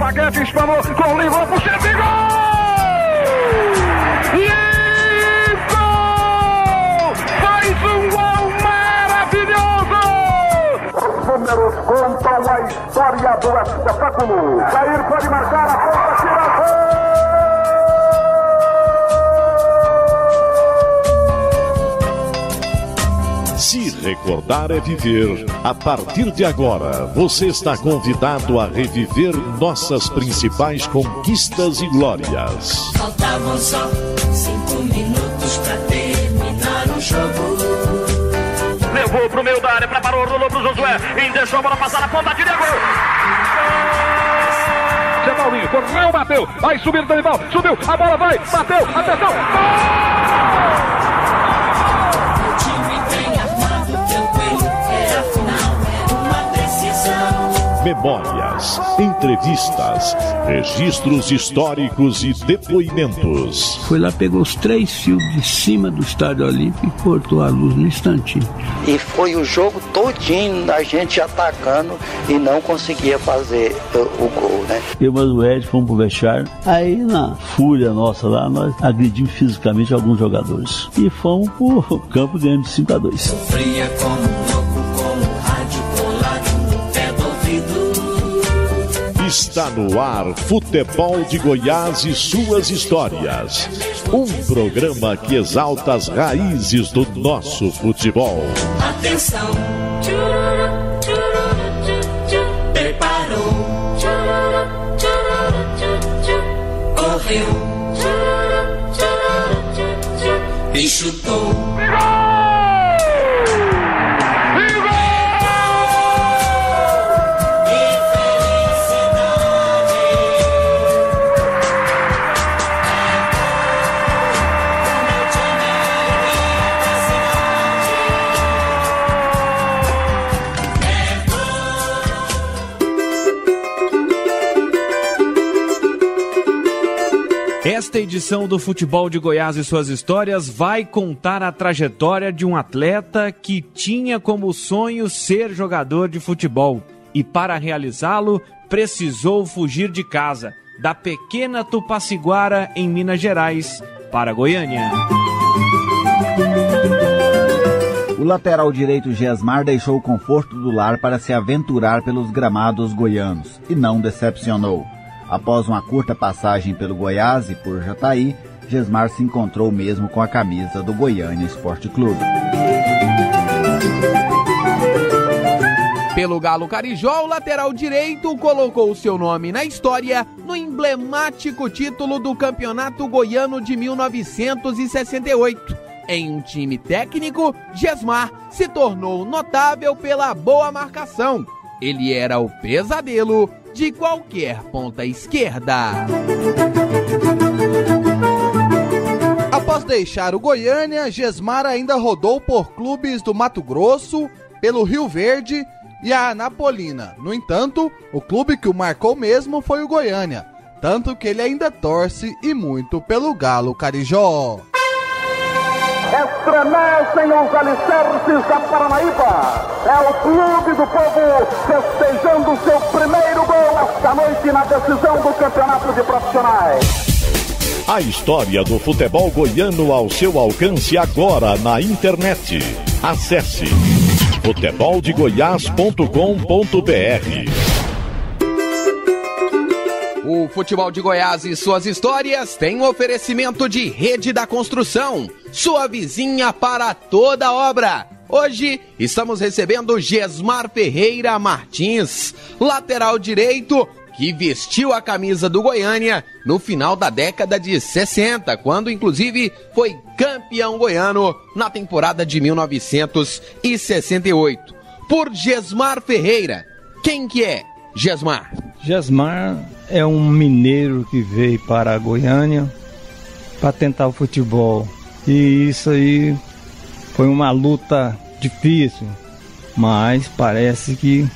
Zaguete espanou, com o Livro, puxa de gol! Números contam a história do espetáculo. Jair pode marcar, a ponta, tira gol! Se recordar é viver. A partir de agora, você está convidado a reviver nossas principais conquistas e glórias. Faltavam só 5 minutos pra terminar o jogo. Levou pro meio da área, preparou, rolou pro Josué, deixou a bola passar na ponta, tira gol! Zé Paulinho, correu, bateu, vai subir o Danival, subiu, a bola vai, bateu, atenção, gol! O time bem armado, tranquilo, era a final, era uma decisão. Memórias, entrevistas, registros históricos e depoimentos. Foi lá, pegou os 3 fios de cima do Estádio Olímpico e cortou a luz no instantinho. E foi o jogo todinho a gente atacando e não conseguia fazer o gol, né? Eu e o Ed fomos pro vestiário. Aí, na fúria nossa lá, nós agredimos fisicamente alguns jogadores. E fomos pro campo ganhando de 5-2. Sofria como louco, com o rádio colado no pé do ouvido. Está no ar Futebol de Goiás e suas histórias. Um programa que exalta as raízes do nosso futebol. Atenção, preparou, correu e chutou. Esta edição do Futebol de Goiás e suas histórias vai contar a trajetória de um atleta que tinha como sonho ser jogador de futebol e, para realizá-lo, precisou fugir de casa, da pequena Tupaciguara, em Minas Gerais, para Goiânia. O lateral direito Gesmar deixou o conforto do lar para se aventurar pelos gramados goianos e não decepcionou. Após uma curta passagem pelo Goiás e por Jataí, Gesmar se encontrou mesmo com a camisa do Goiânia Esporte Clube. Pelo Galo Carijó, o lateral direito colocou seu nome na história no emblemático título do Campeonato Goiano de 1968. Em um time técnico, Gesmar se tornou notável pela boa marcação. Ele era o pesadelo de qualquer ponta esquerda. Após deixar o Goiânia, Gesmar ainda rodou por clubes do Mato Grosso, pelo Rio Verde e a Anapolina. No entanto, o clube que o marcou mesmo foi o Goiânia, tanto que ele ainda torce e muito pelo Galo Carijó. Estremecem os alicerces da Paranaíba. É o clube do povo festejando seu primeiro gol esta noite na decisão do Campeonato de Profissionais. A história do futebol goiano ao seu alcance agora na internet. Acesse futeboldegoias.com.br. O Futebol de Goiás e suas histórias tem um oferecimento de Rede da Construção, sua vizinha para toda obra. Hoje estamos recebendo Gesmar Ferreira Martins, lateral direito, que vestiu a camisa do Goiânia no final da década de 60, quando inclusive foi campeão goiano na temporada de 1968. Por Gesmar Ferreira, quem que é Gesmar? Gesmar é um mineiro que veio para a Goiânia para tentar o futebol. E isso aí foi uma luta difícil, mas parece que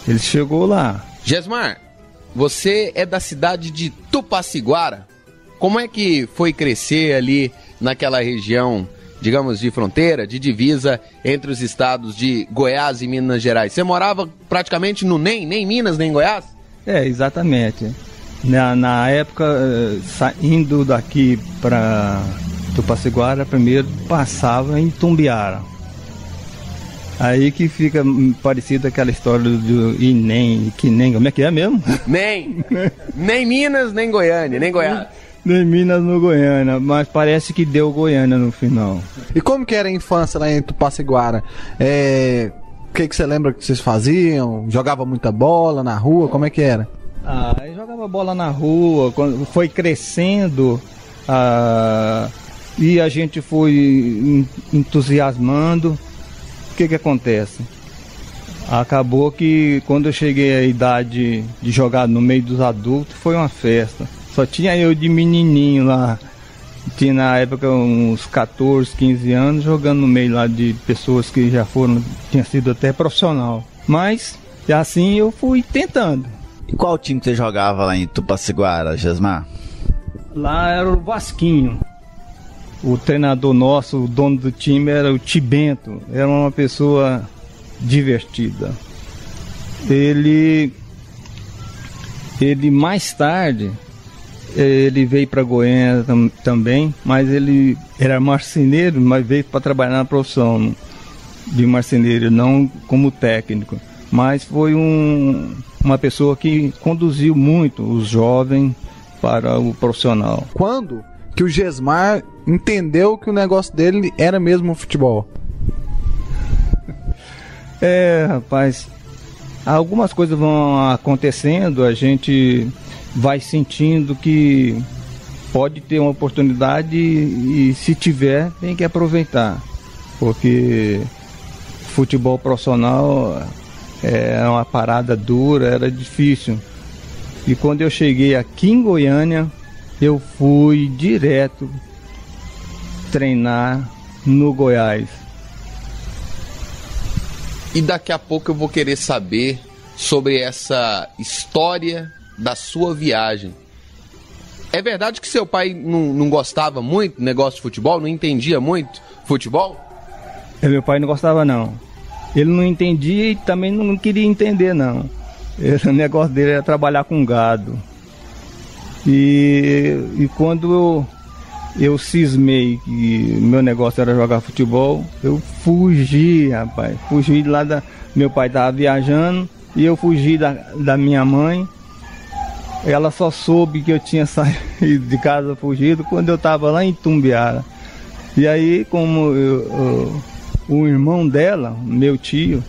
ele chegou lá. Gesmar, você é da cidade de Tupaciguara. Como é que foi crescer ali naquela região, digamos, de fronteira, de divisa entre os estados de Goiás e Minas Gerais? Você morava praticamente no nem Minas, nem Goiás? Exatamente. Na época, indo daqui para Tupaciguara, primeiro passava em Tumbiara. Aí que fica parecido aquela história do Inem, que nem, como é que é mesmo? Nem Minas, nem Goiânia, nem Goiás. Nem Minas no Goiânia, mas parece que deu Goiânia no final. E como que era a infância lá em Tupaciguara? O que você lembra que vocês faziam? Jogava muita bola na rua? Como é que era? Eu jogava bola na rua, quando foi crescendo, e a gente foi entusiasmando. O que acontece? Acabou que quando eu cheguei à idade de jogar no meio dos adultos, foi uma festa. Só tinha eu de menininho lá. Tinha na época uns 14, 15 anos, jogando no meio lá de pessoas que já tinha sido até profissional. Mas, assim eu fui tentando. E qual time que você jogava lá em Tupaciguara, Gesmar? Lá era o Vasquinho. O treinador nosso, o dono do time, era o Tibento. Era uma pessoa divertida. Ele mais tarde, ele veio para Goiânia também, mas ele era marceneiro, mas veio para trabalhar na profissão de marceneiro, não como técnico. Mas foi uma pessoa que conduziu muito os jovens para o profissional. Quando que o Gesmar entendeu que o negócio dele era mesmo o futebol? Rapaz, algumas coisas vão acontecendo, a gente vai sentindo que pode ter uma oportunidade e se tiver, tem que aproveitar. Porque futebol profissional é uma parada dura, era difícil. E quando eu cheguei aqui em Goiânia, eu fui direto treinar no Goiás. E daqui a pouco eu vou querer saber sobre essa história da sua viagem. É verdade que seu pai não gostava muito do negócio de futebol? Não entendia muito futebol? Meu pai não gostava, não. Ele não entendia e também não queria entender, não. O negócio dele era trabalhar com gado. E quando eu cismei que meu negócio era jogar futebol, eu fugi, rapaz. Fugi de lá meu pai estava viajando e eu fugi da minha mãe. Ela só soube que eu tinha saído de casa fugido quando eu estava lá em Tumbiara. E aí, como o irmão dela, meu tio,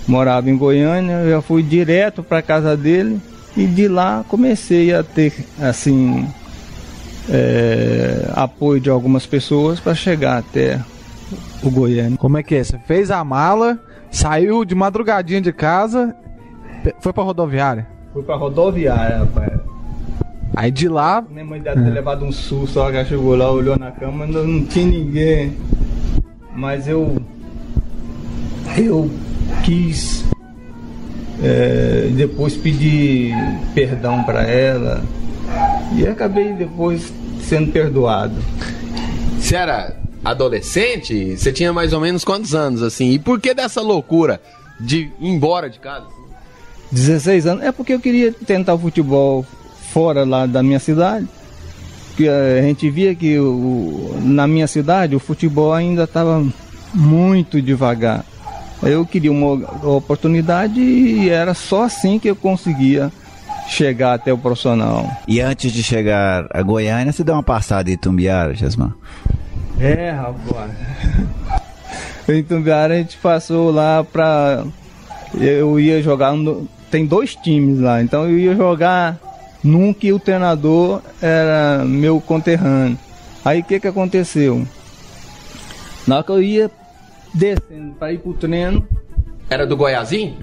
morava em Goiânia, eu já fui direto para a casa dele e de lá comecei a ter, assim, apoio de algumas pessoas para chegar até o Goiânia. Como é que é? Você fez a mala, saiu de madrugadinha de casa, foi para rodoviária? Fui pra rodoviária, rapaz. Aí de lá... Minha mãe deve ter levado um susto, só que ela chegou lá, olhou na cama, não tinha ninguém. Mas eu quis depois pedir perdão pra ela e acabei depois sendo perdoado. Você era adolescente? Você tinha mais ou menos quantos anos, assim? E por que dessa loucura de ir embora de casa? 16 anos. É porque eu queria tentar o futebol fora lá da minha cidade. Porque a gente via que na minha cidade o futebol ainda estava muito devagar. Eu queria uma oportunidade e era só assim que eu conseguia chegar até o profissional. E antes de chegar a Goiânia, você deu uma passada em Tumbiara, Gesmar? Rapaz. Em Tumbiara a gente passou lá pra... Eu ia jogar... Tem 2 times lá, então eu ia jogar num que o treinador era meu conterrâneo. Aí o que aconteceu? Na hora que eu ia descendo para ir pro treino... Era do Goiazinho?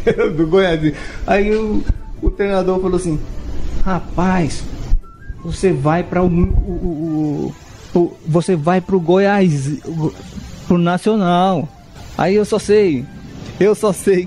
Era do Goiazinho. Aí o treinador falou assim: rapaz, você vai para você vai pro Goiás, pro Nacional. Aí eu só sei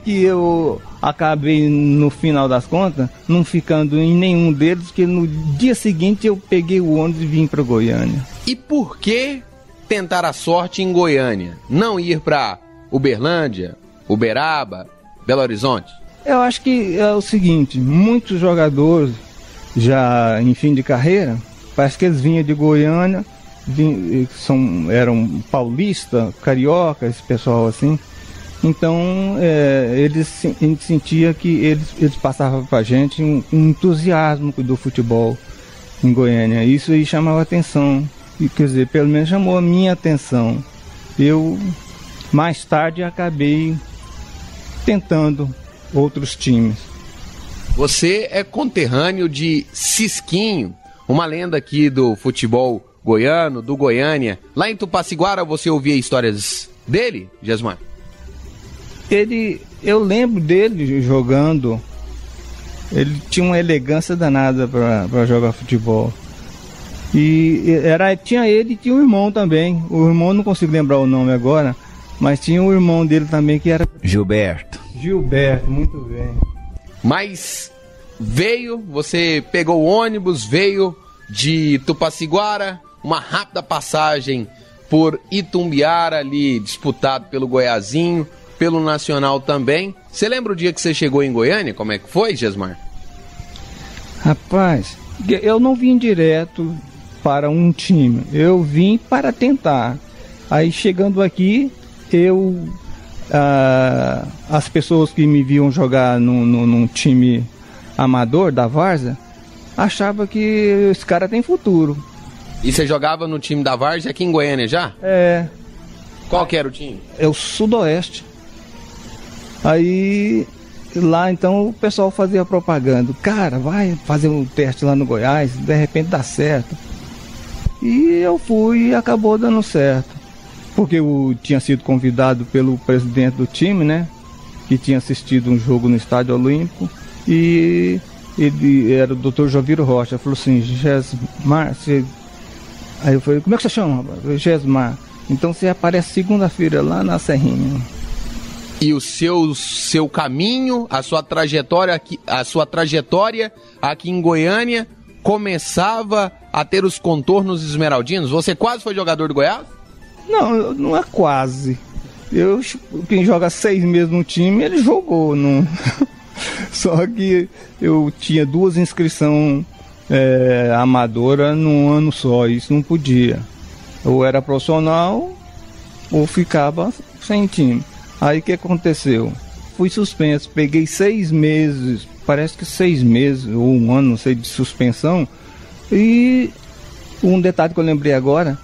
que eu acabei, no final das contas, não ficando em nenhum deles, que no dia seguinte eu peguei o ônibus e vim para Goiânia. E por que tentar a sorte em Goiânia? Não ir para Uberlândia, Uberaba, Belo Horizonte? Eu acho que é o seguinte, muitos jogadores já em fim de carreira, parece que eles vinham de Goiânia, eram paulista, carioca, esse pessoal assim. Então a gente sentia que eles passavam pra gente um entusiasmo do futebol em Goiânia. Isso aí chamava atenção, e, quer dizer, pelo menos chamou a minha atenção. Eu mais tarde acabei tentando outros times. Você é conterrâneo de Cisquinho, uma lenda aqui do futebol goiano, do Goiânia. Lá em Tupaciguara você ouvia histórias dele, Gesmar? Eu lembro dele jogando. Ele tinha uma elegância danada para jogar futebol. E tinha ele e tinha um irmão também. O irmão, não consigo lembrar o nome agora, mas tinha um irmão dele também que era... Gilberto, muito bem. Mas você pegou o ônibus, veio de Tupaciguara, uma rápida passagem por Itumbiara, ali disputado pelo Goiazinho, pelo Nacional também. Você lembra o dia que você chegou em Goiânia? Como é que foi, Gesmar? Rapaz, eu não vim direto para um time, eu vim para tentar. Aí chegando aqui, as pessoas que me viam jogar num time amador da Várzea achavam que esse cara tem futuro. E você jogava no time da Várzea aqui em Goiânia já? É. Qual que era o time? É o Sudoeste. Aí lá então o pessoal fazia propaganda. Cara, vai fazer um teste lá no Goiás, de repente dá certo. E eu fui e acabou dando certo. Porque eu tinha sido convidado pelo presidente do time, né? Que tinha assistido um jogo no Estádio Olímpico. E ele era o Dr. Joviro Rocha. Falou assim, Gesmar, você... Aí eu falei, como é que você chama? Gesmar. Então você aparece segunda-feira lá na Serrinha. E o seu caminho, a sua trajetória aqui em Goiânia começava a ter os contornos esmeraldinos? Você quase foi jogador do Goiás? Não é quase. Quem joga 6 meses no time, ele jogou. Não... Só que eu tinha 2 inscrições amadoras num ano só, isso não podia. Ou era profissional ou ficava sem time. Aí o que aconteceu? Fui suspenso, peguei 6 meses, parece que 6 meses ou um ano, não sei, de suspensão. E um detalhe que eu lembrei agora,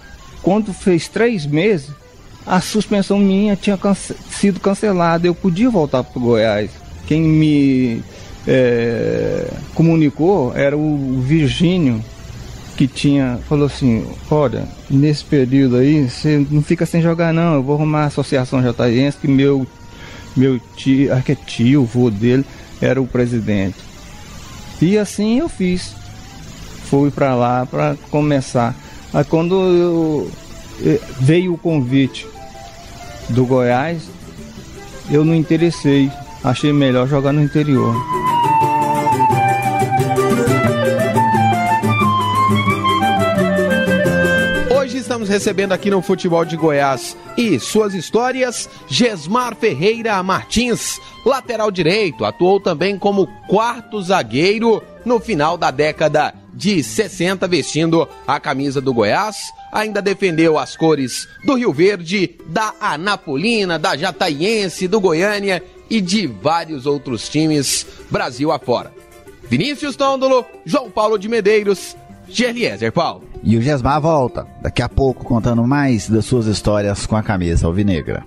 quando fez 3 meses, a suspensão minha tinha sido cancelada, eu podia voltar para o Goiás. Quem me comunicou era o Virgínio, que falou assim, olha, nesse período aí, você não fica sem jogar não, eu vou arrumar a Associação Jataiense, que meu tio, acho que é tio, o vô dele, era o presidente. E assim eu fiz. Fui para lá para começar. Aí quando veio o convite do Goiás, eu não interessei, achei melhor jogar no interior. Estamos recebendo aqui no Futebol de Goiás e suas histórias, Gesmar Ferreira Martins, lateral direito, atuou também como 4º zagueiro no final da década de 60, vestindo a camisa do Goiás, ainda defendeu as cores do Rio Verde, da Anapolina, da Jataiense, do Goiânia e de vários outros times Brasil afora. Vinícius Tôndolo, João Paulo de Medeiros, Gerliezer Paulo. E o Gesmar volta, daqui a pouco, contando mais das suas histórias com a camisa alvinegra.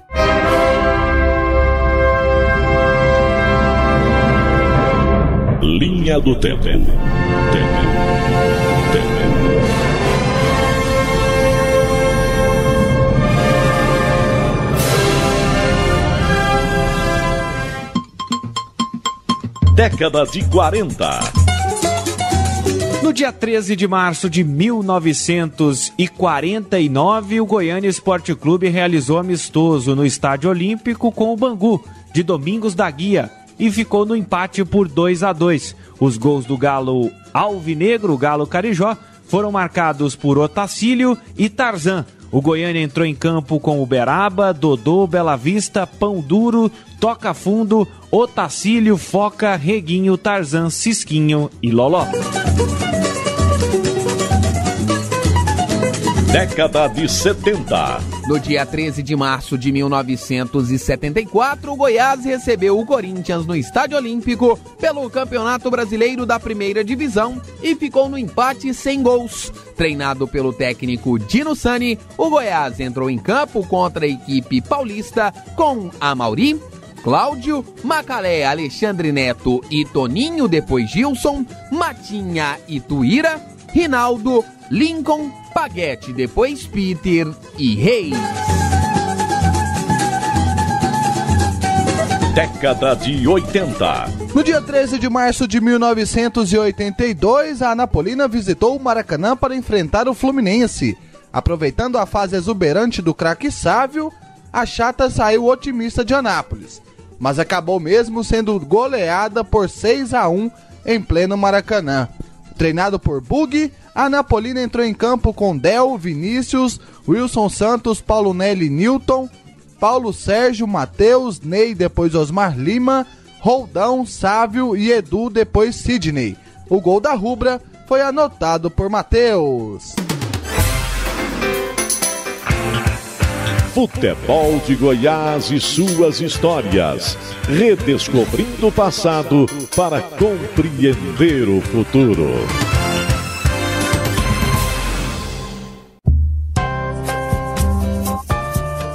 Linha do Tempo. Década de 40. No dia 13 de março de 1949, o Goiânia Esporte Clube realizou amistoso no Estádio Olímpico com o Bangu, de Domingos da Guia, e ficou no empate por 2-2. Os gols do Galo Alvinegro, o Galo Carijó, foram marcados por Otacílio e Tarzan. O Goiânia entrou em campo com Uberaba, Dodô, Bela Vista, Pão Duro, Toca Fundo, Otacílio, Foca, Reguinho, Tarzan, Cisquinho e Loló. Década de 70. No dia 13 de março de 1974, o Goiás recebeu o Corinthians no Estádio Olímpico pelo Campeonato Brasileiro da Primeira Divisão e ficou no empate sem gols. Treinado pelo técnico Dino Sani, o Goiás entrou em campo contra a equipe paulista com Amauri, Cláudio, Macalé, Alexandre Neto e Toninho, depois Gilson, Matinha e Tuíra, Rinaldo, Lincoln, Paguete, depois Peter e Reis. Década de 80. No dia 13 de março de 1982, a Anapolina visitou o Maracanã para enfrentar o Fluminense. Aproveitando a fase exuberante do craque Sávio, a chata saiu otimista de Anápolis, mas acabou mesmo sendo goleada por 6-1 em pleno Maracanã. Treinado por Bug, a Anapolina entrou em campo com Del, Vinícius, Wilson Santos, Paulo Nelly, Newton, Paulo Sérgio, Matheus, Ney, depois Osmar Lima, Roldão, Sávio e Edu, depois Sidney. O gol da rubra foi anotado por Matheus. Futebol de Goiás e suas histórias. Redescobrindo o passado para compreender o futuro.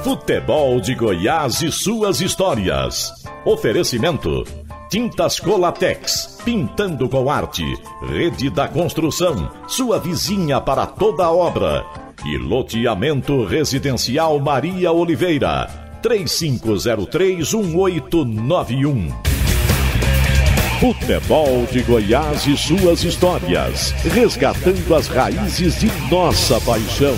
Futebol de Goiás e suas histórias. Oferecimento: Tintas Colatex, pintando com arte. Rede da Construção, sua vizinha para toda obra. E Loteamento Residencial Maria Oliveira, 3503-1891. Futebol de Goiás e suas histórias, resgatando as raízes de nossa paixão.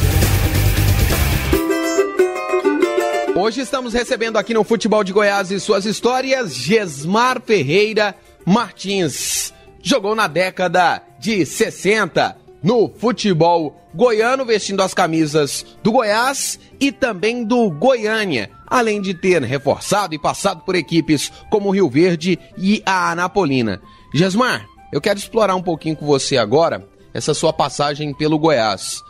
Hoje estamos recebendo aqui no Futebol de Goiás e suas histórias, Gesmar Ferreira Martins. Jogou na década de 60 no futebol goiano, vestindo as camisas do Goiás e também do Goiânia, além de ter reforçado e passado por equipes como o Rio Verde e a Anapolina. Gesmar, eu quero explorar um pouquinho com você agora essa sua passagem pelo Goiás.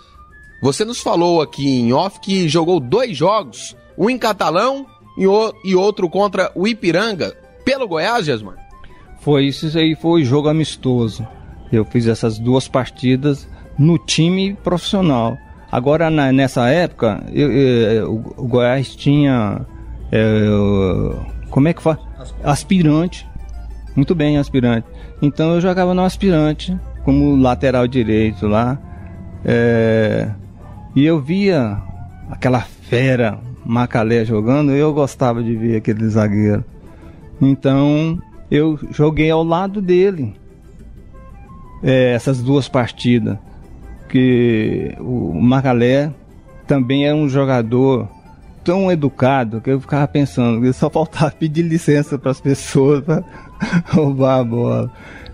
Você nos falou aqui em off que jogou 2 jogos, um em Catalão e outro contra o Ipiranga, pelo Goiás, Gesmar? Foi isso aí, foi jogo amistoso. Eu fiz essas 2 partidas no time profissional. Agora, nessa época, o Goiás tinha... como é que fala? Aspirante. Muito bem, aspirante. Então eu jogava no aspirante, como lateral direito lá. E eu via aquela fera Macalé jogando, eu gostava de ver aquele zagueiro. Então eu joguei ao lado dele essas 2 partidas, que o Macalé também era um jogador tão educado que eu ficava pensando que só faltava pedir licença para as pessoas para roubar a bola.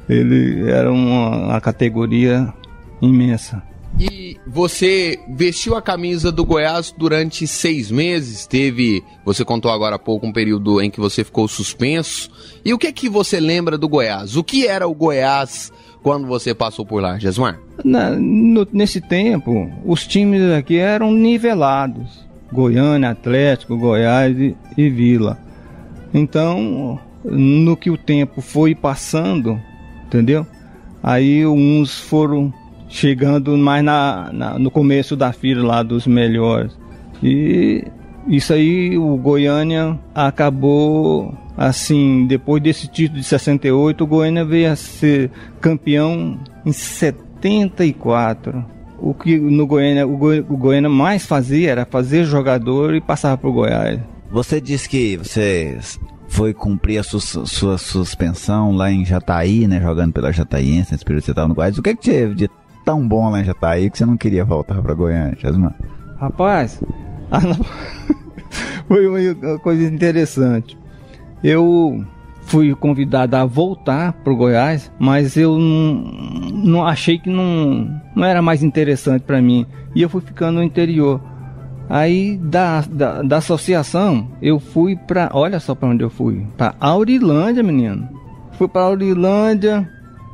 Ele era uma categoria imensa. E você vestiu a camisa do Goiás durante 6 meses, você contou agora há pouco um período em que você ficou suspenso. E o que é que você lembra do Goiás? O que era o Goiás quando você passou por lá, Gesmar? Nesse tempo, os times aqui eram nivelados. Goiânia, Atlético, Goiás e Vila. Então, no que o tempo foi passando, entendeu? Aí uns foram chegando mais no começo da fila lá dos melhores. E isso aí, o Goiânia acabou, assim, depois desse título de 68, o Goiânia veio a ser campeão em 74. O que no Goiânia, o Goiânia mais fazia era fazer jogador e passava pro Goiás. Você disse que você foi cumprir a sua suspensão lá em Jataí, né, jogando pela Jataiense, nesse período que você estava no Goiás. O que teve de tão bom lá em Jataí que você não queria voltar para Goiânia, Gesmar? Rapaz, foi uma coisa interessante. Eu fui convidado a voltar pro Goiás, mas eu não achei que não era mais interessante para mim. E eu fui ficando no interior. Aí da associação eu fui pra, olha só pra onde eu fui, pra Aurilândia, menino. Fui pra Aurilândia,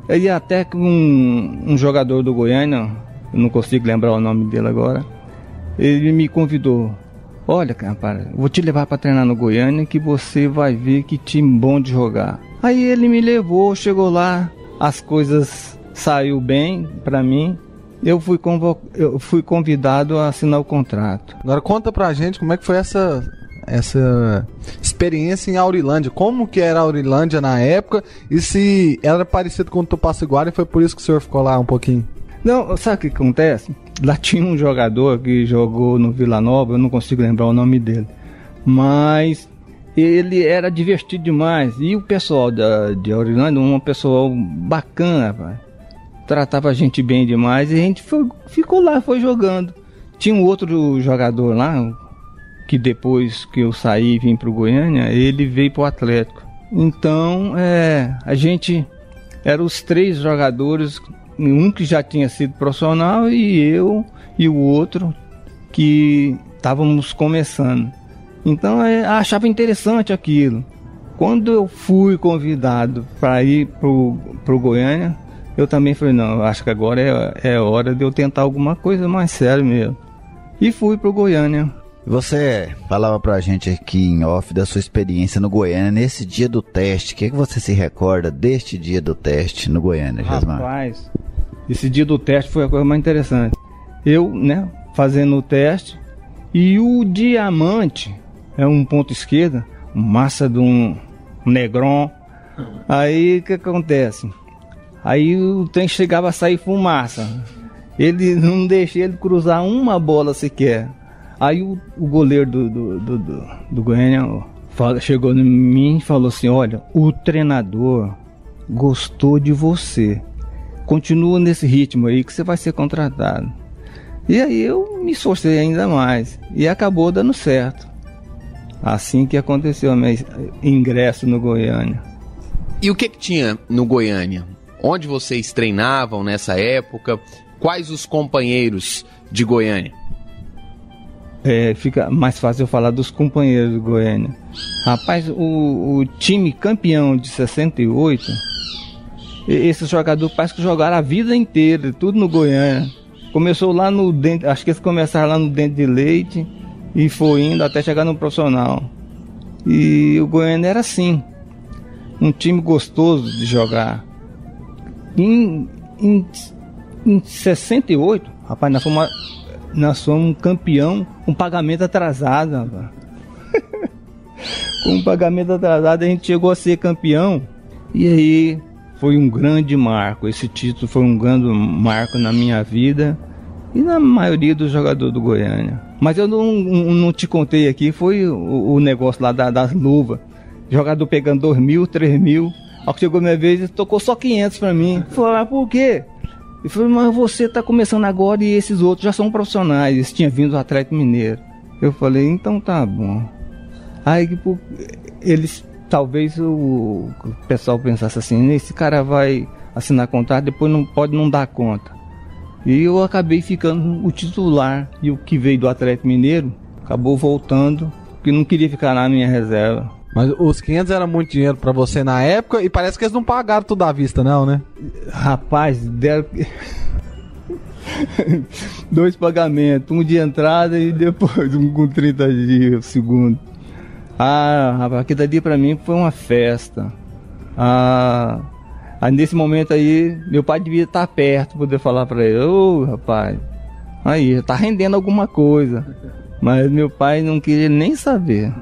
e até que um jogador do Goiânia, eu não consigo lembrar o nome dele agora, ele me convidou. Olha, cara, vou te levar pra treinar no Goiânia que você vai ver que time bom de jogar. Aí ele me levou, chegou lá, as coisas saiu bem pra mim. Eu fui convidado a assinar o contrato. Agora conta pra gente como é que foi essa experiência em Aurilândia. Como que era a Aurilândia na época e se era parecido com o Tupaciguara e foi por isso que o senhor ficou lá um pouquinho? Não, sabe o que acontece? Lá tinha um jogador que jogou no Vila Nova, eu não consigo lembrar o nome dele. Mas ele era divertido demais. E o pessoal de Aurilândia, um pessoal bacana, rapaz. Tratava a gente bem demais e a gente ficou lá, foi jogando. Tinha um outro jogador lá, que depois que eu saí e vim pro Goiânia, ele veio pro Atlético. Então, a gente era os 3 jogadores, um que já tinha sido profissional e eu e o outro que estávamos começando. Então, achava interessante aquilo. Quando eu fui convidado para ir pro Goiânia, eu também falei, não, eu acho que agora é hora de eu tentar alguma coisa mais séria mesmo. E fui pro Goiânia. Você falava pra gente aqui em off da sua experiência no Goiânia nesse dia do teste. O que você se recorda deste dia do teste no Goiânia, Jesmar? Rapaz, esse dia do teste foi a coisa mais interessante. Eu, fazendo o teste, e o Diamante, é um ponto esquerda, massa de um Negron. Aí, o que acontece? Aí o trem chegava a sair fumaça. Ele não deixei ele cruzar uma bola sequer. Aí o goleiro do Goiânia chegou em mim e falou assim: olha, o treinador gostou de você. Continua nesse ritmo aí que você vai ser contratado. E aí eu me esforcei ainda mais. E acabou dando certo. Assim que aconteceu o meu ingresso no Goiânia. E o que tinha no Goiânia? Onde vocês treinavam nessa época? Quais os companheiros de Goiânia? Fica mais fácil eu falar dos companheiros do Goiânia. Rapaz, o time campeão de 68, esses jogadores parece que jogaram a vida inteira, tudo no Goiânia. Começou lá no Dente, acho que eles começaram lá no Dente de Leite e foi indo até chegar no profissional. E o Goiânia era assim, um time gostoso de jogar. Em 68, rapaz, nós fomos um campeão com pagamento atrasado, rapaz. Com pagamento atrasado a gente chegou a ser campeão. E aí foi um grande marco. Esse título foi um grande marco na minha vida e na maioria dos jogadores do Goiânia. Mas eu não te contei aqui, foi o negócio lá das luvas. Jogador pegando 2.000, 3.000. Ao que chegou minha vez, ele tocou só 500 pra mim. Eu falei, mas por quê? Ele falou, mas você tá começando agora e esses outros já são profissionais. Eles tinham vindo do Atlético Mineiro. Eu falei, então tá bom. Aí eles, talvez o pessoal pensasse assim, esse cara vai assinar contrato, depois pode não dar conta. E eu acabei ficando o titular. E o que veio do Atlético Mineiro acabou voltando, porque não queria ficar na minha reserva. Mas os 500 era muito dinheiro pra você na época e parece que eles não pagaram tudo à vista, não, né? Rapaz, deram 2 pagamentos, um de entrada e depois um com 30 dias, o segundo. Rapaz, aquilo ali pra mim foi uma festa. Aí nesse momento aí, meu pai devia estar perto, poder falar pra ele, rapaz, aí, tá rendendo alguma coisa. Mas meu pai não queria nem saber.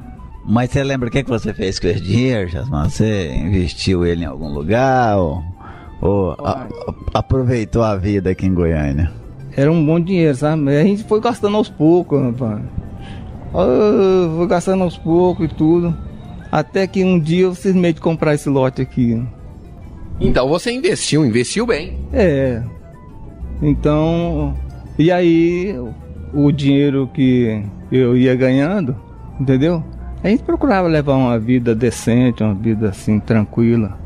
Mas você lembra o que você fez com esse dinheiro, Jesmar? Você investiu ele em algum lugar ou aproveitou a vida aqui em Goiânia? Era um bom dinheiro, sabe? A gente foi gastando aos poucos, rapaz. Foi gastando aos poucos e tudo. Até que um dia eu cismei de comprar esse lote aqui. Então você investiu bem. Então, e aí o dinheiro que eu ia ganhando, entendeu? A gente procurava levar uma vida decente, uma vida assim, tranquila.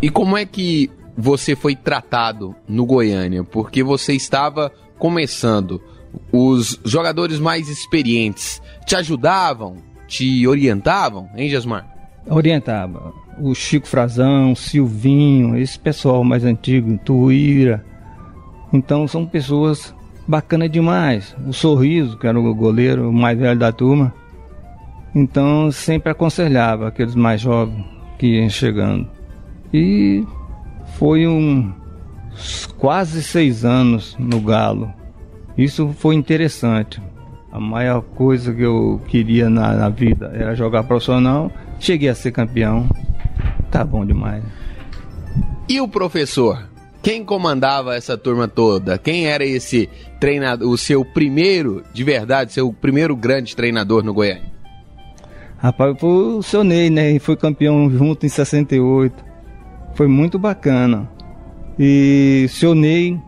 E como é que você foi tratado no Goiânia? Porque você estava começando os jogadores mais experientes te ajudavam, te orientavam, hein, Gesmar? Orientava. O Chico Frazão, Silvinho, esse pessoal mais antigo, Tuíra. Então são pessoas bacanas demais. O Sorriso, que era o goleiro, o mais velho da turma. Então sempre aconselhava aqueles mais jovens que iam chegando. E foi quase 6 anos no Galo. Isso foi interessante. A maior coisa que eu queria na vida era jogar profissional. Cheguei a ser campeão. Tá bom demais. E o professor? Quem comandava essa turma toda? Quem era esse treinador, o seu primeiro, de verdade, seu primeiro grande treinador no Goiânia? Rapaz, foi o seu Ney, né? Ele foi campeão junto em 68. Foi muito bacana. E o seu Ney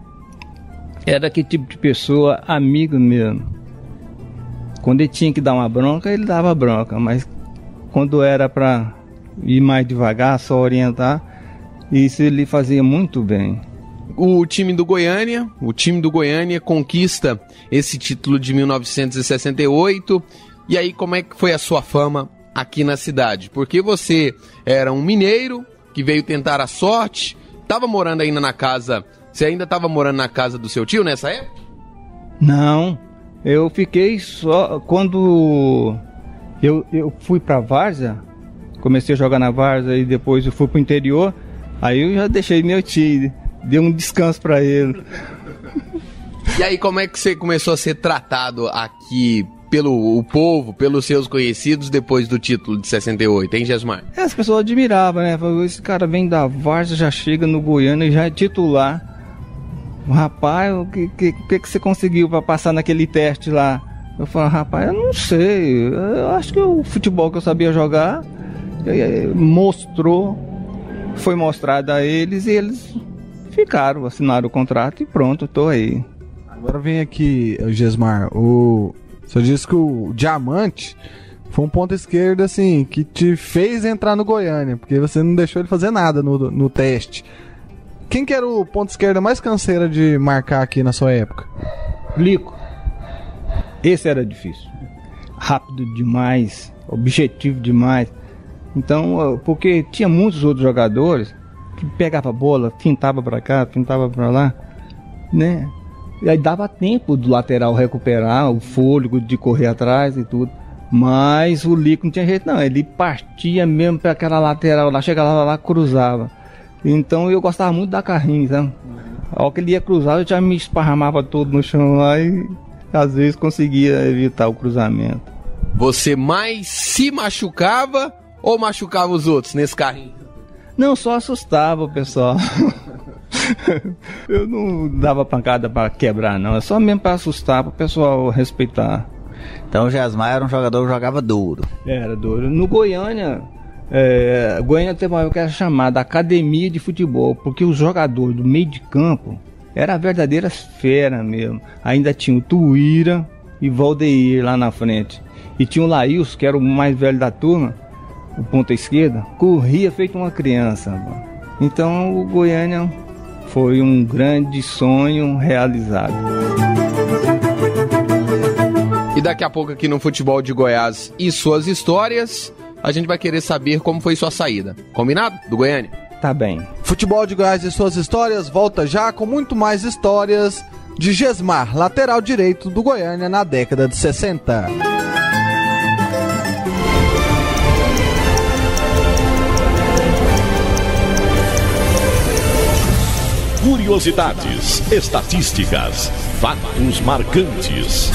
era aquele tipo de pessoa, amigo mesmo. Quando ele tinha que dar uma bronca, ele dava bronca. Mas quando era para ir mais devagar, só orientar, isso ele fazia muito bem. O time do Goiânia conquista esse título de 1968. E aí, como é que foi a sua fama aqui na cidade? Porque você era um mineiro que veio tentar a sorte, estava morando ainda na casa... Você ainda estava morando na casa do seu tio nessa época? Não, eu fiquei só... Quando eu fui pra Várzea, comecei a jogar na Várzea e depois eu fui pro interior, aí eu já deixei meu tio, dei um descanso pra ele. E aí, como é que você começou a ser tratado aqui pelo povo, pelos seus conhecidos, depois do título de 68, hein, Gesmar? As pessoas admiravam, né? Esse cara vem da Várzea, já chega no Goiânia e já é titular. Rapaz, o que você conseguiu para passar naquele teste lá? Eu falo, rapaz, eu não sei. Eu acho que o futebol que eu sabia jogar foi mostrado a eles e eles ficaram, assinaram o contrato e pronto, tô aí. Agora vem aqui, Gesmar, o senhor disse que o Diamante foi um ponto esquerdo assim, que te fez entrar no Goiânia, porque você não deixou ele fazer nada no teste. Quem que era o ponto esquerda mais canseira de marcar aqui na sua época? Lico. Esse era difícil. Rápido demais, objetivo demais. Então, porque tinha muitos outros jogadores que pegavam a bola, fintava pra cá, fintava pra lá, né? E aí dava tempo do lateral recuperar, o fôlego de correr atrás e tudo. Mas o Lico não tinha jeito não, ele partia mesmo pra aquela lateral lá, chegava lá, cruzava. Então eu gostava muito da carrinho, sabe? A hora que ele ia cruzar, eu já me esparramava todo no chão lá e às vezes conseguia evitar o cruzamento. Você mais se machucava ou machucava os outros nesse carrinho? Não, só assustava o pessoal. Eu não dava pancada pra quebrar, não. É só mesmo pra assustar, pro pessoal respeitar. Então o Gesmar era um jogador que jogava duro. Era duro. No Goiânia... Goiânia teve uma época chamada Academia de Futebol, porque os jogadores do meio de campo eram verdadeiras feras mesmo. Ainda tinha o Tuíra e Valdeir lá na frente. E tinha o Laílson, que era o mais velho da turma, o ponta esquerda, corria feito uma criança. Então o Goiânia foi um grande sonho realizado. E daqui a pouco aqui no Futebol de Goiás e suas histórias, a gente vai querer saber como foi sua saída. Combinado? Do Goiânia? Tá bem. Futebol de Goiás e suas histórias volta já com muito mais histórias de Gesmar, lateral direito do Goiânia na década de 60. Curiosidades, estatísticas, fatos marcantes.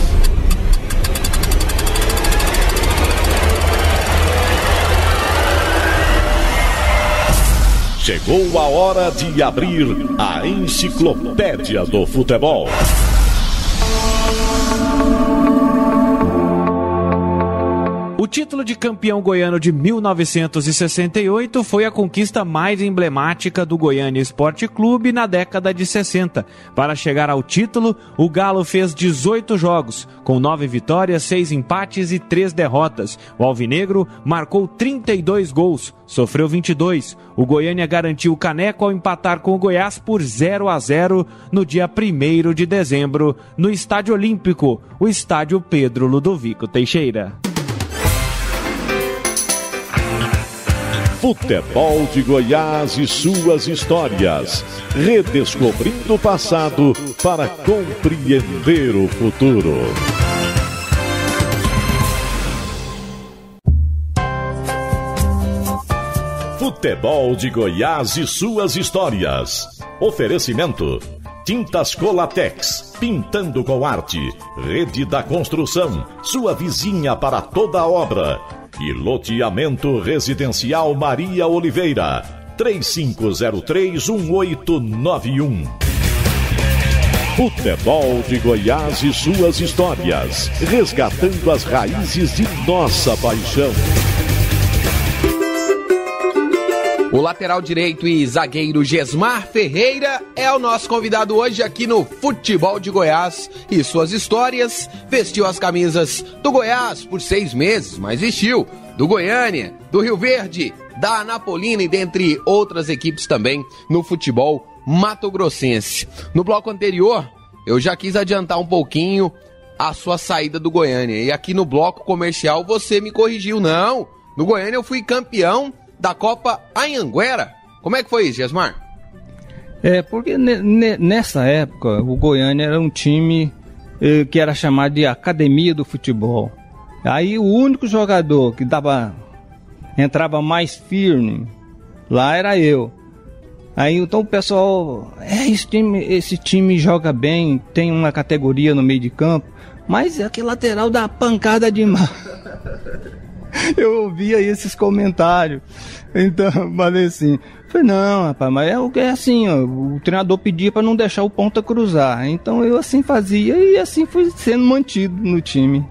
Chegou a hora de abrir a Enciclopédia do Futebol. O O título de campeão goiano de 1968 foi a conquista mais emblemática do Goiânia Esporte Clube na década de 60. Para chegar ao título, o Galo fez 18 jogos, com 9 vitórias, 6 empates e 3 derrotas. O alvinegro marcou 32 gols, sofreu 22. O Goiânia garantiu o caneco ao empatar com o Goiás por 0-0 no dia 1º de dezembro, no Estádio Olímpico, o estádio Pedro Ludovico Teixeira. Futebol de Goiás e suas histórias. Redescobrindo o passado para compreender o futuro. Futebol de Goiás e suas histórias. Oferecimento: Tintas Colatex, pintando com arte. Rede da Construção, sua vizinha para toda obra. E loteamento residencial Maria Oliveira, 3503-1891. Futebol de Goiás e suas histórias, resgatando as raízes de nossa paixão. O lateral direito e zagueiro Gesmar Ferreira é o nosso convidado hoje aqui no Futebol de Goiás e suas histórias. Vestiu as camisas do Goiás por 6 meses, mas vestiu do Goiânia, do Rio Verde, da Anapolina e dentre outras equipes também no futebol mato-grossense. No bloco anterior, eu já quis adiantar um pouquinho a sua saída do Goiânia. E aqui no bloco comercial você me corrigiu. Não, no Goiânia eu fui campeão da Copa Anhanguera. Como é que foi isso, Gesmar? Porque nessa época o Goiânia era um time que era chamado de Academia do Futebol. Aí o único jogador que entrava mais firme lá era eu. Aí então o pessoal, esse time joga bem, tem uma categoria no meio de campo, mas aquele lateral dá pancada demais. Eu ouvia esses comentários. Então, falei assim, não, rapaz, mas é assim, ó, o treinador pedia para não deixar o ponta cruzar. Então eu assim fazia e assim fui sendo mantido no time.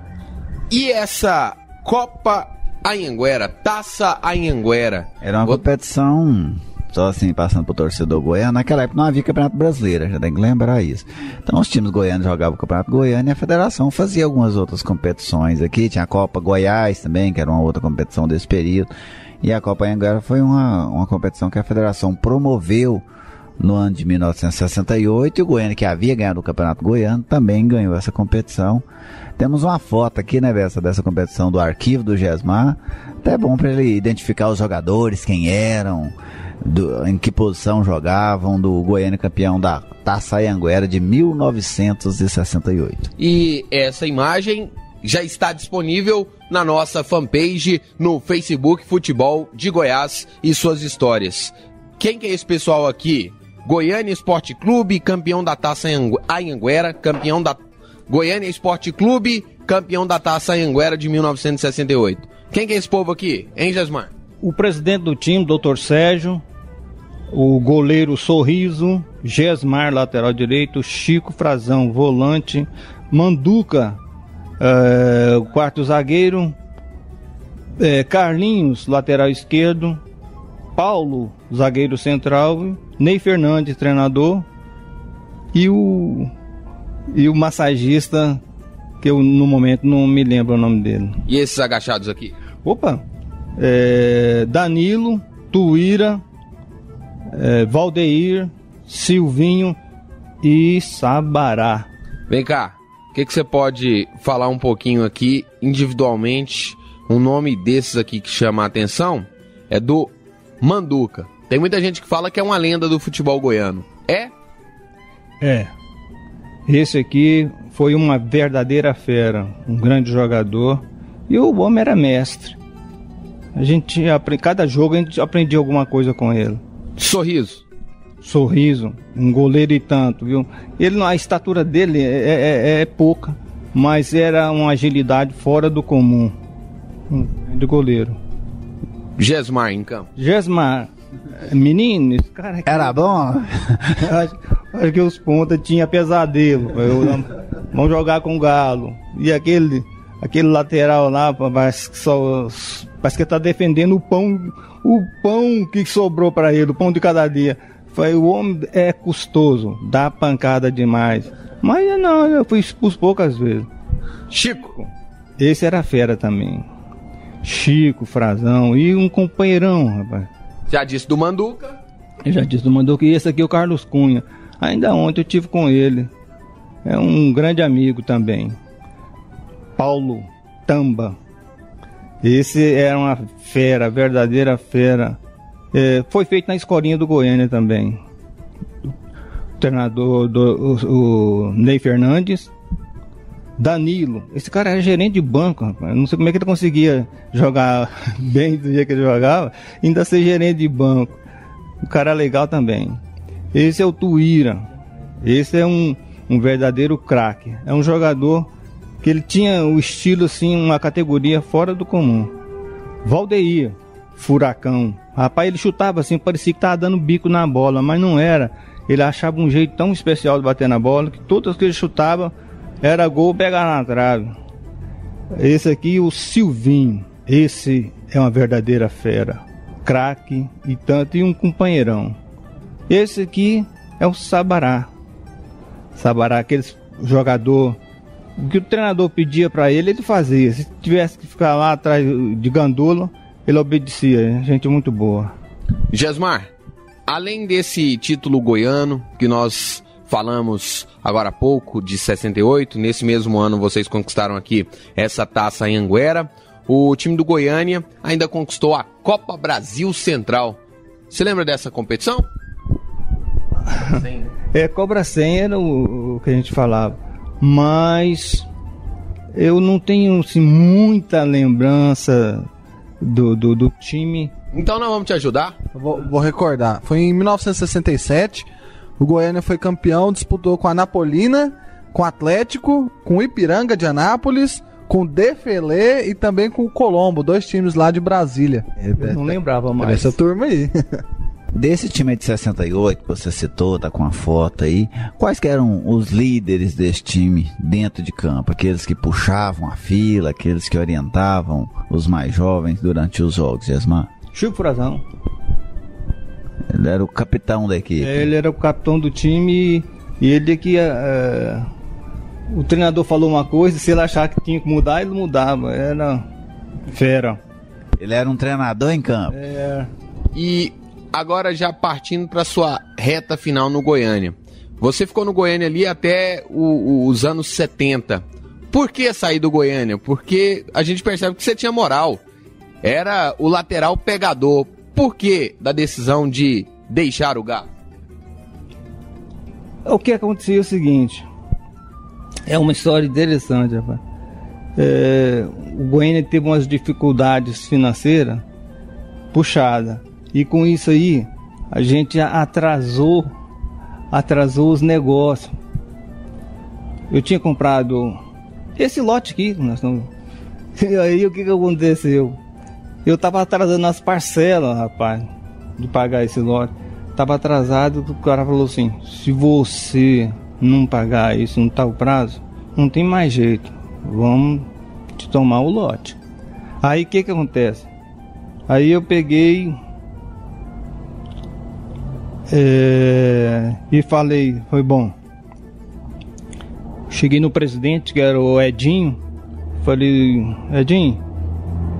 E essa Copa Anhanguera, Taça Anhanguera? Era uma competição, só assim, passando pro torcedor goiano, naquela época não havia Campeonato Brasileiro, já tem que lembrar isso. Então os times goianos jogavam o Campeonato Goiano e a federação fazia algumas outras competições aqui, tinha a Copa Goiás também, que era uma outra competição desse período, e a Copa Anhanguera foi uma competição que a federação promoveu no ano de 1968, e o Goiânia, que havia ganhado o Campeonato Goiano, também ganhou essa competição. Temos uma foto aqui, né, dessa competição do arquivo do Gesmar, até bom para ele identificar os jogadores, quem eram, em que posição jogavam, do Goiânia campeão da Taça Anhanguera de 1968. E essa imagem já está disponível na nossa fanpage no Facebook Futebol de Goiás e suas histórias. Quem que é esse pessoal aqui? Goiânia Esporte Clube, campeão da Taça Anhanguera, campeão da Goiânia Esporte Clube, campeão da Taça Anhanguera de 1968. Quem que é esse povo aqui, hein, Gesmar? O presidente do time, Dr. Sérgio, o goleiro Sorriso, Gesmar, lateral direito, Chico Frazão, volante, Manduca, o quarto zagueiro, Carlinhos, lateral esquerdo, Paulo, zagueiro central, Ney Fernandes, treinador, e o massagista, que eu no momento não me lembro o nome dele. E esses agachados aqui? Opa! Danilo, Tuíra, Valdeir, Silvinho e Sabará. Vem cá, o que você pode falar um pouquinho aqui, individualmente, um nome desses aqui que chama a atenção é do Manduca. Tem muita gente que fala que é uma lenda do futebol goiano. É? É. Esse aqui foi uma verdadeira fera, um grande jogador, e o homem era mestre. Cada jogo a gente aprendia alguma coisa com ele. Sorriso, um goleiro e tanto, viu? A estatura dele é pouca, mas era uma agilidade fora do comum, de goleiro. Gesmar em campo. Gesmar, menino, esse cara aqui, era bom? Acho que os pontas tinham pesadelo. Vamos jogar com o Galo. E aquele lateral lá, parece que tá defendendo o pão que sobrou para ele, o pão de cada dia. O homem é custoso, dá pancada demais. Mas não, eu fui expulso poucas vezes. Chico. Esse era fera também. Chico, Frazão e um companheirão, rapaz. Já disse do Manduca? Eu já disse do Manduca, e esse aqui é o Carlos Cunha. Ainda ontem eu tive com ele. É um grande amigo também. Paulo Tamba. Esse era uma fera, verdadeira fera. Foi feito na escolinha do Goiânia também. O treinador, o Ney Fernandes. Danilo. Esse cara era gerente de banco, rapaz. Eu não sei como é que ele conseguia jogar bem do jeito que ele jogava, ainda ser gerente de banco. O cara é legal também. Esse é o Tuíra. Esse é um verdadeiro craque. É um jogador que ele tinha o estilo, assim, uma categoria fora do comum. Valdeir, furacão. Rapaz, ele chutava assim, parecia que tava dando bico na bola, mas não era. Ele achava um jeito tão especial de bater na bola, que todas que ele chutava era gol, pegar na trave. Esse aqui, o Silvinho. Esse é uma verdadeira fera. Craque e tanto, e um companheirão. Esse aqui é o Sabará. Sabará, aquele jogador, o que o treinador pedia para ele fazia. Se tivesse que ficar lá atrás de gandula, ele obedecia. Gente muito boa. Gesmar, além desse título goiano que nós falamos agora há pouco, de 68, nesse mesmo ano vocês conquistaram aqui essa taça em Anguera, o time do Goiânia ainda conquistou a Copa Brasil Central. Você lembra dessa competição? Cobra 100 era o que a gente falava, mas eu não tenho assim, muita lembrança do time. Então nós vamos te ajudar. Vou recordar, foi em 1967, o Goiânia foi campeão, disputou com a Napolina, com o Atlético, com o Ipiranga de Anápolis, com o Defele e também com o Colombo, 2 times lá de Brasília. Eu não lembrava mais. Essa turma aí. Desse time de 68 que você citou, tá com a foto aí, quais que eram os líderes desse time dentro de campo? Aqueles que puxavam a fila, aqueles que orientavam os mais jovens durante os jogos, Gesmar? Chico Frazão. Ele era o capitão da equipe. Ele era o capitão do time e ele que o treinador falou uma coisa, se ele achar que tinha que mudar, ele mudava. Era fera. Ele era um treinador em campo. E agora já partindo para sua reta final no Goiânia. Você ficou no Goiânia ali até os anos 70. Por que sair do Goiânia? Porque a gente percebe que você tinha moral. Era o lateral pegador. Por que da decisão de deixar o Galo? O que acontecia é o seguinte. É uma história interessante, rapaz. O Goiânia teve umas dificuldades financeiras puxadas. E com isso aí, a gente atrasou os negócios. Eu tinha comprado esse lote aqui. E aí o que aconteceu? Eu tava atrasando as parcelas, rapaz, de pagar esse lote. Tava atrasado, o cara falou assim, se você não pagar isso no tal prazo, não tem mais jeito. Vamos te tomar o lote. Aí o que acontece? Aí eu peguei e falei, foi bom. Cheguei no presidente, que era o Edinho. Falei, Edinho,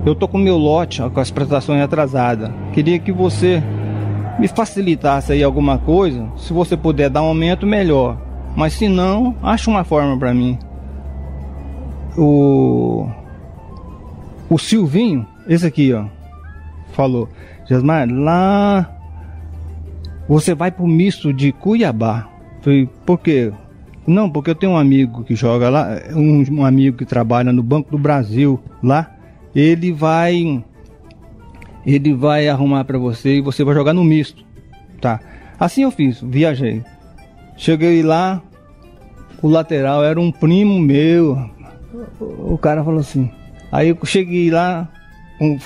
eu tô com meu lote, com as prestações atrasadas. Queria que você me facilitasse aí alguma coisa. Se você puder dar um aumento, melhor. Mas se não, acha uma forma pra mim. O Silvinho, esse aqui, ó, falou, Gesmar, lá você vai pro misto de Cuiabá. Falei, por quê? Não, porque eu tenho um amigo que joga lá, um amigo que trabalha no Banco do Brasil lá. Ele vai arrumar pra você e você vai jogar no misto, tá? Assim eu fiz, viajei. Cheguei lá, o lateral era um primo meu. O cara falou assim. Aí eu cheguei lá,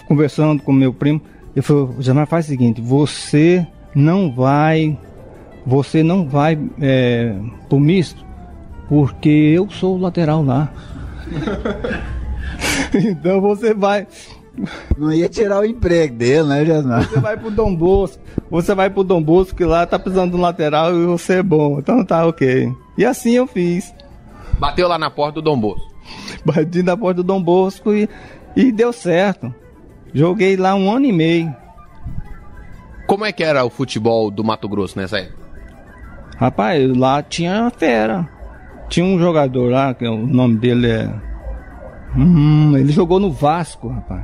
conversando com meu primo. Ele falou, Gesmar, faz o seguinte, você não vai pro misto, porque eu sou o lateral lá. Então você vai... Não ia tirar o emprego dele, né, Gesmar? Você vai pro Dom Bosco, que lá tá precisando de um lateral e você é bom. Então tá ok. E assim eu fiz. Bateu lá na porta do Dom Bosco. Bati na porta do Dom Bosco e deu certo. Joguei lá 1 ano e meio. Como é que era o futebol do Mato Grosso nessa época? Rapaz, lá tinha uma fera. Tinha um jogador lá, que o nome dele é... ele jogou no Vasco, rapaz.